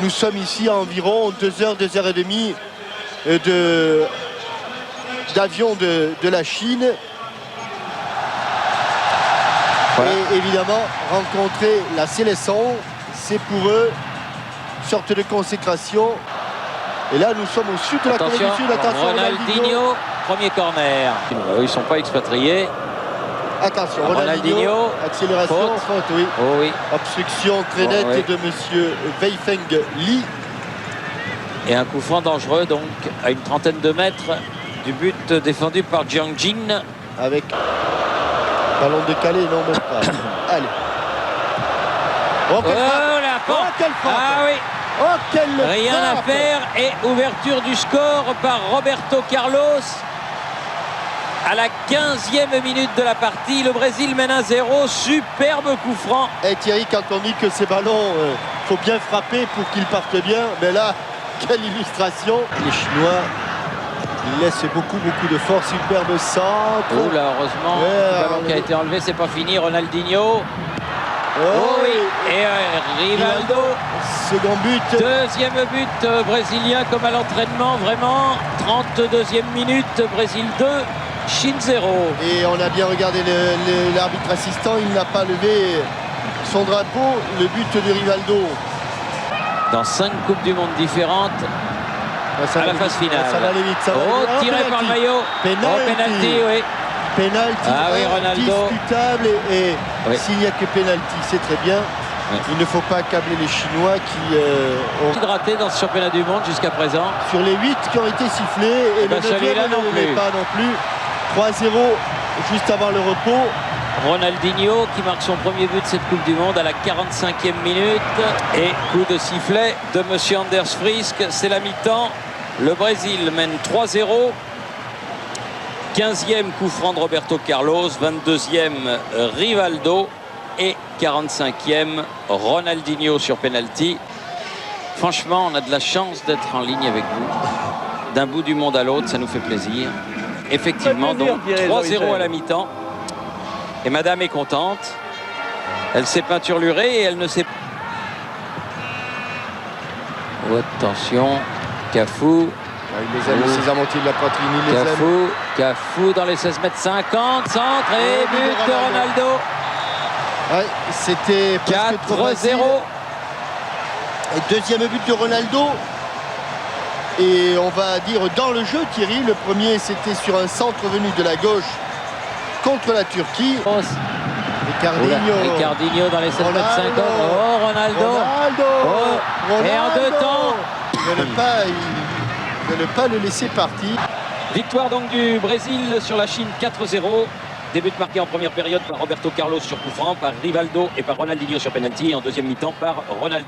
Nous sommes ici à environ 2 heures, 2 heures et demie d'avion de la Chine. Voilà. Et évidemment, rencontrer la sélection, c'est pour eux une sorte de consécration. Et là, nous sommes au sud de la Corée du Sud. Attention, Ronaldinho, premier corner. Ils ne sont pas expatriés. Attention, Ronaldinho, accélération, faute, oui. Oh oui. Obstruction très nette de monsieur Wei Feng Li. Et un coup franc dangereux, donc, à une trentaine de mètres du but défendu par Jiang Jin. Avec ballon décalé, non, même pas. Allez. Oh, la porte. Oh, quelle frappe. Ah oui. Oh, quelle Rien frappe. à faire. Et ouverture du score par Roberto Carlos. À la 15e minute de la partie, le Brésil mène 1-0. Superbe coup franc. Et Thierry, quand on dit que ces ballons, faut bien frapper pour qu'ils partent bien, mais là, quelle illustration. Les Chinois, ils laissent beaucoup de force. Superbe centre. Oh là, heureusement, le ballon qui a été enlevé, c'est pas fini. Ronaldinho. Oh oui. Et Rivaldo. Second but. Deuxième but brésilien comme à l'entraînement. Vraiment, 32e minute, Brésil 2. Chine 0. Et on a bien regardé l'arbitre assistant, il n'a pas levé son drapeau, le but de Rivaldo. Dans 5 Coupes du Monde différentes, à la phase finale. Ça va aller vite, ça va aller vite. Tiré par le maillot. Penalty, oui. Penalty, oui, Ronaldo. Discutable et s'il n'y a que penalty, c'est très bien. Il ne faut pas accabler les Chinois qui ont raté dans ce championnat du monde jusqu'à présent. Sur les 8 qui ont été sifflés, et le 9e ne l'est pas non plus. 3-0 juste avant le repos. Ronaldinho qui marque son premier but de cette Coupe du Monde à la 45e minute. Et coup de sifflet de monsieur Anders Frisk. C'est la mi-temps. Le Brésil mène 3-0. 15e coup franc de Roberto Carlos. 22e Rivaldo. Et 45e Ronaldinho sur penalty. Franchement, on a de la chance d'être en ligne avec vous. D'un bout du monde à l'autre, ça nous fait plaisir. Effectivement, donc 3-0 à la mi-temps. Et madame est contente. Elle s'est peinturlurée et elle ne sait pas. Oh, attention, Cafou. Il les aime, ses amontils de la poitrine, il les aime. Cafou dans les 16 mètres 50. Centre et but de Ronaldo. Ouais, c'était 4-0. Et deuxième but de Ronaldo. Et on va dire dans le jeu, Thierry, le premier c'était sur un centre venu de la gauche contre la Turquie. Ricardinho dans les 7 mètres 50. Oh, Ronaldo. Et en 2 temps. De ne pas le laisser partir. Victoire donc du Brésil sur la Chine 4-0. Début marqué en première période par Roberto Carlos sur coup franc, par Rivaldo et par Ronaldinho sur penalty. Et en deuxième mi-temps par Ronaldo.